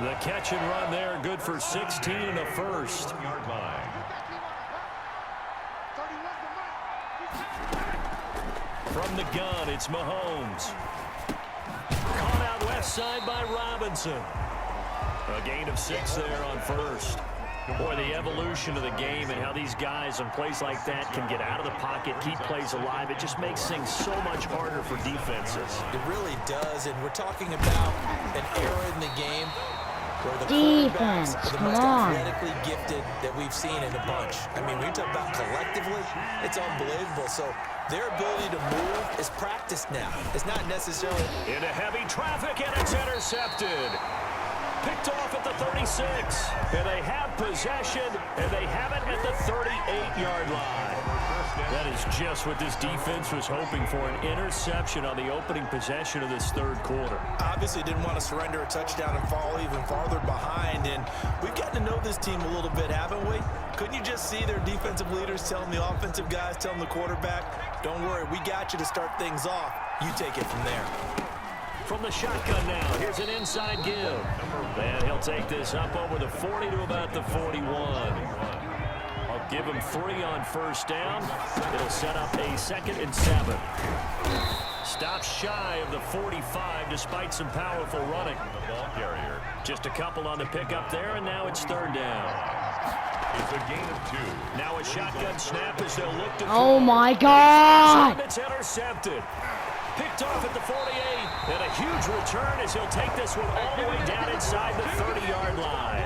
The catch and run there, good for 16 and a first. From the gun, it's Mahomes. Caught out left side by Robinson. A gain of 6 there on first. Boy, the evolution of the game and how these guys on plays like that can get out of the pocket, keep plays alive, it just makes things so much harder for defenses. It really does, and we're talking about an era in the game where the quarterbacks are the most athletically gifted that we've seen in a bunch. I mean, when you talk about collectively, it's unbelievable. So their ability to move is practiced now. It's not necessarily into heavy traffic, and it's intercepted. Picked off at the 36, and they have possession, and they have it at the 38-yard line. That is just what this defense was hoping for, an interception on the opening possession of this third quarter. Obviously didn't want to surrender a touchdown and fall even farther behind, and we've gotten to know this team a little bit, haven't we? Couldn't you just see their defensive leaders telling the offensive guys, telling the quarterback, don't worry, we got you to start things off. You take it from there. From the shotgun now, here's an inside give. And he'll take this up over the 40 to about the 41. I'll give him 3 on first down. It'll set up a 2nd and 7. Stops shy of the 45 despite some powerful running. Just a couple on the pickup there, and now it's 3rd down. It's a gain of 2. Now a shotgun snap as they'll look to Oh my God! It's intercepted. Picked off at the 48, and a huge return as he'll take this one all the way down inside the 30-yard line.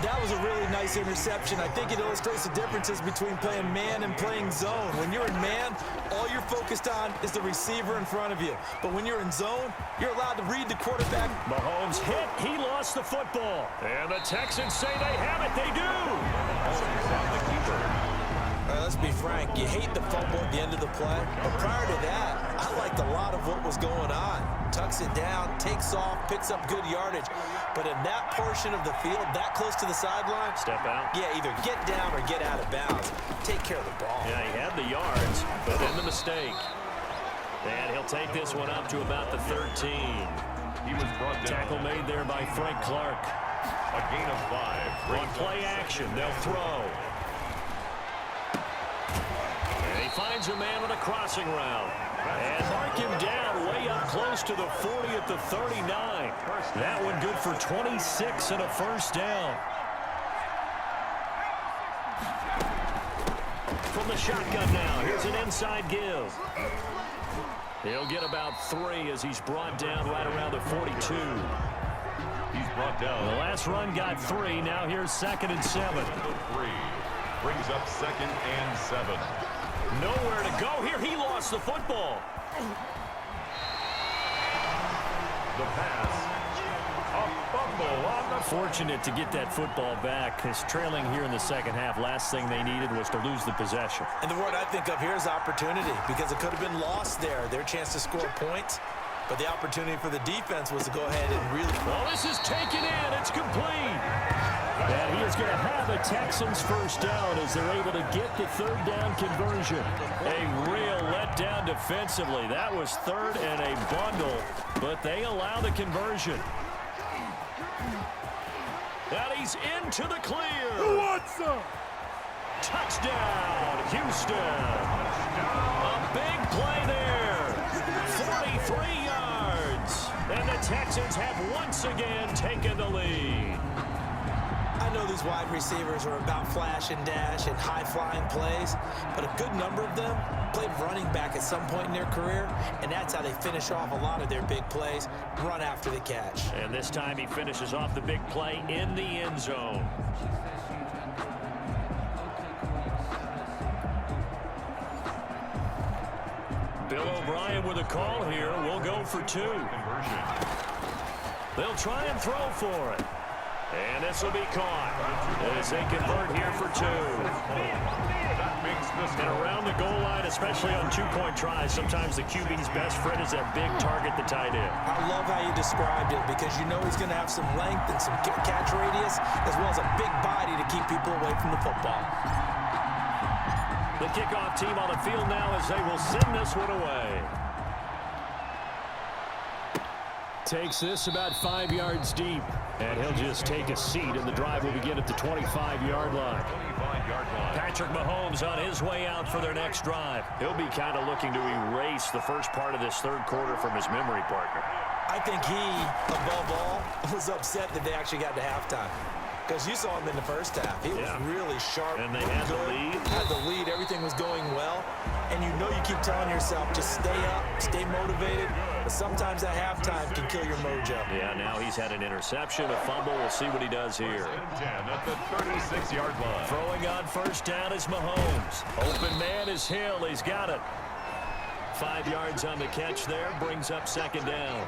That was a really nice interception. I think it illustrates the differences between playing man and playing zone. When you're in man, all you're focused on is the receiver in front of you. But when you're in zone, you're allowed to read the quarterback. Mahomes hit. He lost the football. And the Texans say they have it. They do. Let's be frank, you hate the fumble at the end of the play, but prior to that, I liked a lot of what was going on. Tucks it down, takes off, picks up good yardage, but in that portion of the field, that close to the sideline, step out. Yeah, either get down or get out of bounds. Take care of the ball. Yeah, he had the yards, but then the mistake. And he'll take this one up to about the 13. He was brought down. Tackle made there by Frank Clark. A gain of 5. On play action, they'll throw. He finds a man on a crossing route. And mark him down way up close to the 40 at the 39. That one good for 26 and a first down. From the shotgun now, here's an inside give. He'll get about 3 as he's brought down right around the 42. He's brought down. The last run got 3. Now here's 2nd and 7. 3 brings up 2nd and 7. Nowhere to go here. He lost the football. The pass. A fumble on the... Fortunate to get that football back. His trailing here in the second half. Last thing they needed was to lose the possession. And the word I think of here is opportunity, because it could have been lost there. Their chance to score points. But the opportunity for the defense was to go ahead and really... Well, this is taken in. It's complete. And he is going to have a Texans first down as they're able to get the 3rd down conversion. A real letdown defensively. That was 3rd and a bundle, but they allow the conversion. And he's into the clear. Who wants some? Touchdown, Houston. A big play there. 43 yards. And the Texans have once again taken the lead. I know these wide receivers are about flash and dash and high-flying plays, but a good number of them played running back at some point in their career, and that's how they finish off a lot of their big plays, run after the catch. And this time he finishes off the big play in the end zone. Bill O'Brien with a call here. We'll go for 2. They'll try and throw for it. And this will be caught as they convert here for 2. And around the goal line, especially on 2-point tries, sometimes the QB's best friend is that big target, the tight end. I love how you described it, because you know he's going to have some length and some catch radius, as well as a big body to keep people away from the football. The kickoff team on the field now as they will send this one away. Takes this about 5 yards deep. And he'll just take a seat, and the drive will begin at the 25-yard line. Patrick Mahomes on his way out for their next drive. He'll be kind of looking to erase the first part of this third quarter from his memory partner. I think he, above all, was upset that they actually got to halftime. Because you saw him in the first half. He was really sharp. And they had the lead. Had the lead. Everything was going well. And you know you keep telling yourself, just stay up, stay motivated. But sometimes at halftime can kill your mojo. Yeah, now he's had an interception, a fumble. We'll see what he does here. 10 at the 36-yard line. Throwing on first down is Mahomes. Open man is Hill. He's got it. 5 yards on the catch there. Brings up second down.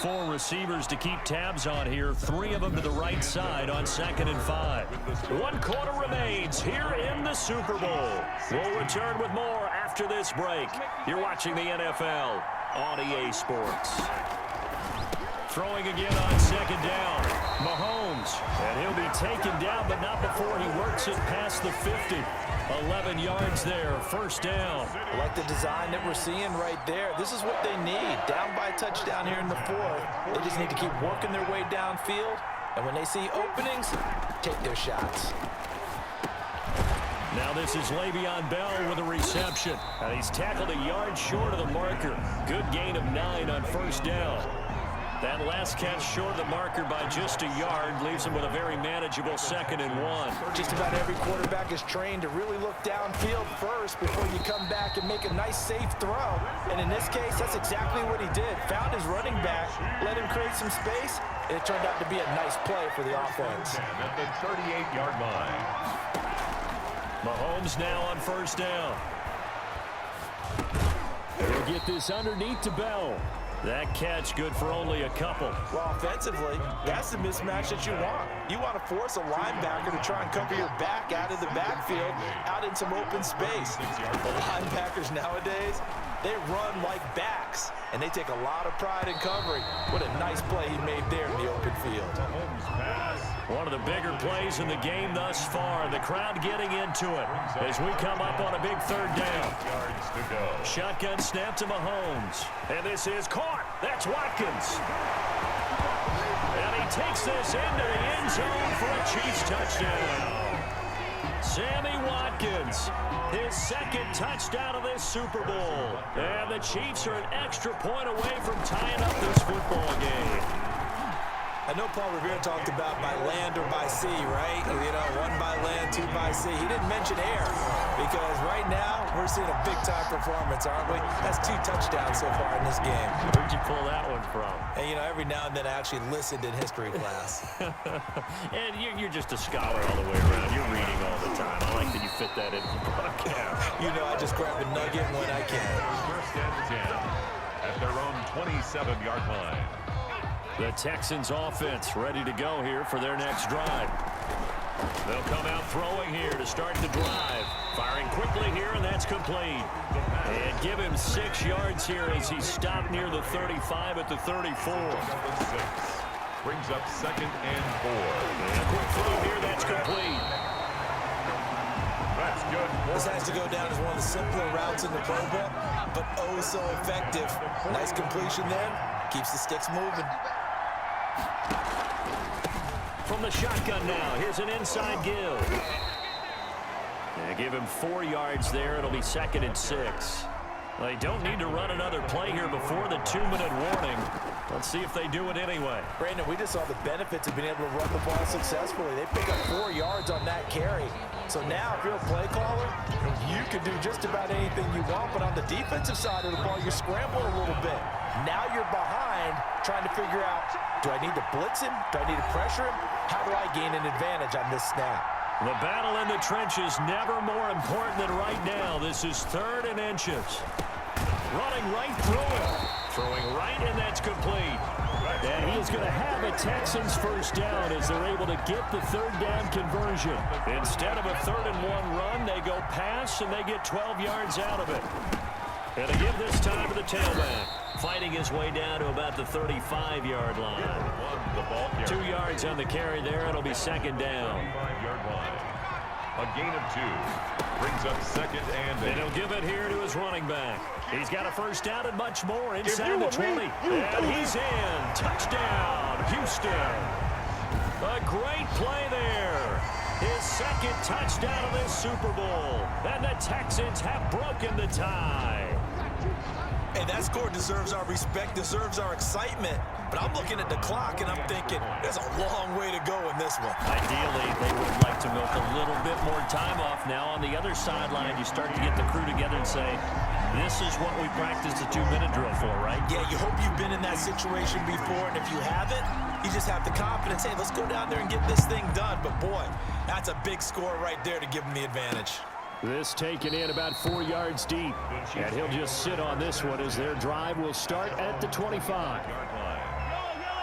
4 receivers to keep tabs on here. 3 of them to the right side on 2nd and 5. 1 quarter remains here in the Super Bowl. We'll return with more after this break. You're watching the NFL on EA Sports. Throwing again on 2nd down. Mahomes. And he'll be taken down, but not before he works it past the 50. 11 yards there, first down. I like the design that we're seeing right there. This is what they need. Down by a touchdown here in the 4th. They just need to keep working their way downfield. And when they see openings, take their shots. Now this is Le'Veon Bell with a reception. And he's tackled a yard short of the marker. Good gain of 9 on first down. That last catch short of the marker by just a yard leaves him with a very manageable 2nd and 1. Just about every quarterback is trained to really look downfield first before you come back and make a nice, safe throw. And in this case, that's exactly what he did. Found his running back, let him create some space, and it turned out to be a nice play for the offense. At the 38-yard line. Mahomes now on first down. He'll get this underneath to Bell. That catch good for only a couple. Well, offensively, that's the mismatch that you want. You want to force a linebacker to try and cover your back out of the backfield, out in some open space. The linebackers nowadays, they run like backs, and they take a lot of pride in covering. What a nice play he made there in the open field. One of the bigger plays in the game thus far. The crowd getting into it as we come up on a big third down. Shotgun snap to Mahomes. And this is caught. That's Watkins. And he takes this into the end zone for a Chiefs touchdown. Sammy Watkins, his 2nd touchdown of this Super Bowl. And the Chiefs are an extra point away from tying up this football game. I know Paul Revere talked about by land or by sea, right? You know, 1 by land, 2 by sea. He didn't mention air because right now we're seeing a big-time performance, aren't we? That's 2 touchdowns so far in this game. Where'd you pull that one from? And, you know, every now and then I actually listened in history class. And you're just a scholar all the way around. You're reading all the time. I like that you fit that into the podcast. You know, I just grab a nugget when I can. First and 10 at their own 27-yard line. The Texans offense ready to go here for their next drive. They'll come out throwing here to start the drive. Firing quickly here, and that's complete. And give him 6 yards here as he stopped near the 35 at the 34. Brings up 2nd and 4. And a quick throw here, that's complete. That's good. This has to go down as one of the simpler routes in the program, but oh so effective. Nice completion there. Keeps the sticks moving. From the shotgun now, here's an inside give. And give him 4 yards there. It'll be 2nd and 6. They don't need to run another play here before the 2-minute warning. Let's see if they do it anyway. Brandon, we just saw the benefits of being able to run the ball successfully. They pick up 4 yards on that carry. So now, if you're a play caller, you can do just about anything you want. But on the defensive side of the ball, you're scrambling a little bit. Now you're behind, trying to figure out, do I need to blitz him? Do I need to pressure him? How do I gain an advantage on this snap? The battle in the trenches never more important than right now. This is 3rd and inches. Running right through him. Throwing right, and that's complete. And he's going to have a Texans first down as they're able to get the 3rd down conversion. Instead of a 3rd and 1 run, they go pass, and they get 12 yards out of it. And they give this time to the tailback. Fighting his way down to about the 35-yard line. 2 yards on the carry there. It'll be 2nd down. A gain of 2. Brings up 2nd and 8. And he'll give it here to his running back. He's got a first down and much more inside the 20. And he's in. Touchdown, Houston. A great play there. His 2nd touchdown of this Super Bowl. And the Texans have broken the tie. Hey, that score deserves our respect, deserves our excitement. But I'm looking at the clock, and I'm thinking, there's a long way to go in this one. Ideally, they would like to milk a little bit more time off. Now, on the other sideline, you start to get the crew together and say, this is what we practiced a 2-minute drill for, right? Yeah, you hope you've been in that situation before, and if you haven't, you just have the confidence, hey, let's go down there and get this thing done. But, boy, that's a big score right there to give them the advantage. This taken in about 4 yards deep. And he'll just sit on this one as their drive will start at the 25.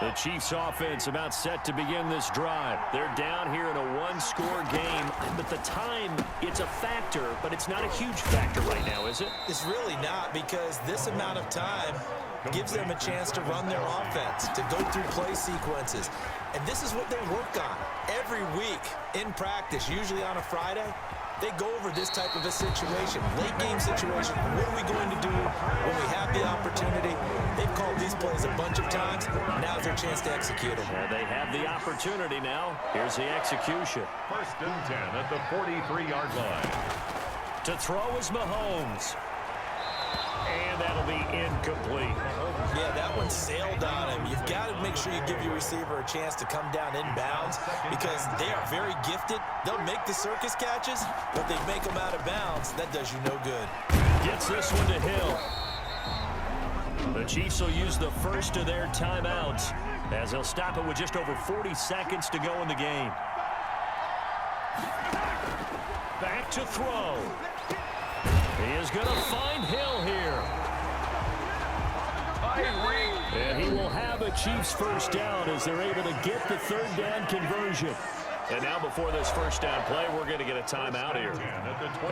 The Chiefs offense about set to begin this drive. They're down here in a one-score game. But the time, it's a factor, but it's not a huge factor right now, is it? It's really not, because this amount of time gives them a chance to run their offense, to go through play sequences. And this is what they work on every week in practice, usually on a Friday. They go over this type of a situation, late game situation. What are we going to do when we have the opportunity? They've called these plays a bunch of times. Now's their chance to execute them. They have the opportunity now. Here's the execution. 1st and 10 at the 43-yard line. To throw is Mahomes. And that'll be incomplete. Yeah, that one sailed on him. You've got to make sure you give your receiver a chance to come down inbounds because they are very gifted. They'll make the circus catches, but they make them out of bounds. That does you no good. Gets this one to Hill. The Chiefs will use the first of their timeouts as they'll stop it with just over 40 seconds to go in the game. Back to throw. He is going to find Hill here. And he will have a Chiefs first down as they're able to get the 3rd down conversion. And now before this first down play, we're going to get a timeout here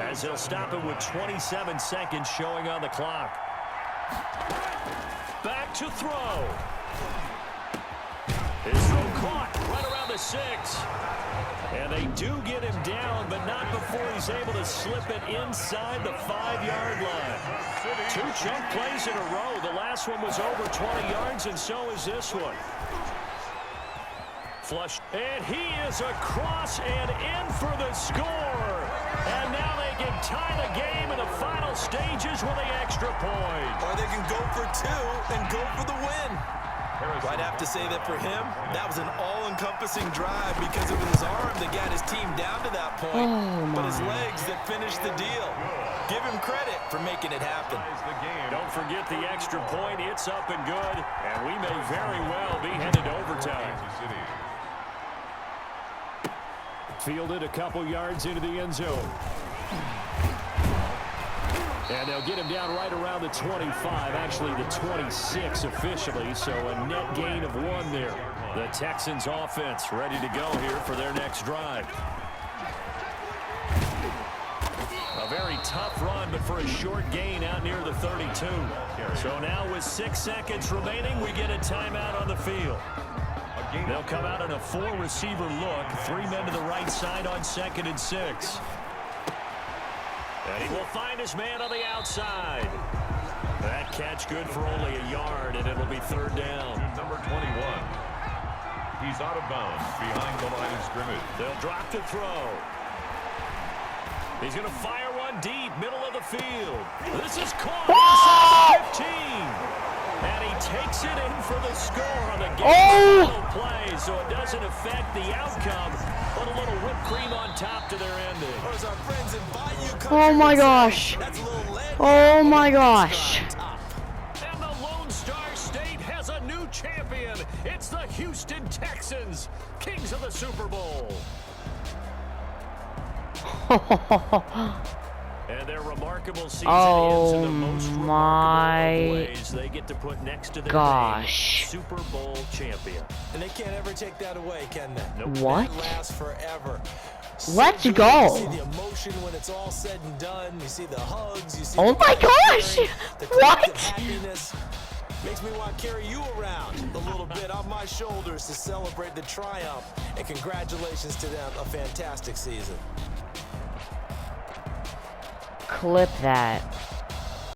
as they'll stop it with 27 seconds showing on the clock. Back to throw. His throw caught right around the 6. And they do get him down, but not before he's able to slip it inside the 5-yard line. 2 chunk plays in a row. The last one was over 20 yards, and so is this one. Flush, and he is across and in for the score. And now they can tie the game in the final stages with the extra point. Or they can go for 2 and go for the win. I'd have to say that for him, that was an all-encompassing drive because it was his arm that got his team down to that point, but his legs that finished the deal. Give him credit for making it happen. Don't forget the extra point. It's up and good, and we may very well be headed to overtime. Fielded a couple yards into the end zone. And they'll get him down right around the 25, actually the 26 officially, so a net gain of 1 there. The Texans offense ready to go here for their next drive. A very tough run, but for a short gain out near the 32. So now with 6 seconds remaining, we get a timeout on the field. They'll come out in a 4-receiver look, 3 men to the right side on 2nd and 6. And he will find his man on the outside. That catch good for only a yard, and it'll be 3rd down. Number 21. He's out of bounds behind the line of scrimmage. They'll drop the throw. He's going to fire one deep, middle of the field. This is caught inside the 15. And he takes it in for the score on the game play, so it doesn't affect the outcome, but a little whipped cream on top to their ending. Oh my gosh. Oh my gosh. And the Lone Star State has a new champion. It's the Houston Texans, kings of the Super Bowl. And their remarkable season ends in the most remarkable of ways. They get to put next to their name, Super Bowl champion. And they can't ever take that away, can they? Nope. What? That lasts forever. Let's go. You see the emotion when it's all said and done. You see the hugs. You see Oh my gosh. the What? happiness. Makes me want to carry you around a little bit on my shoulders to celebrate the triumph. And congratulations to them. A fantastic season. Clip that.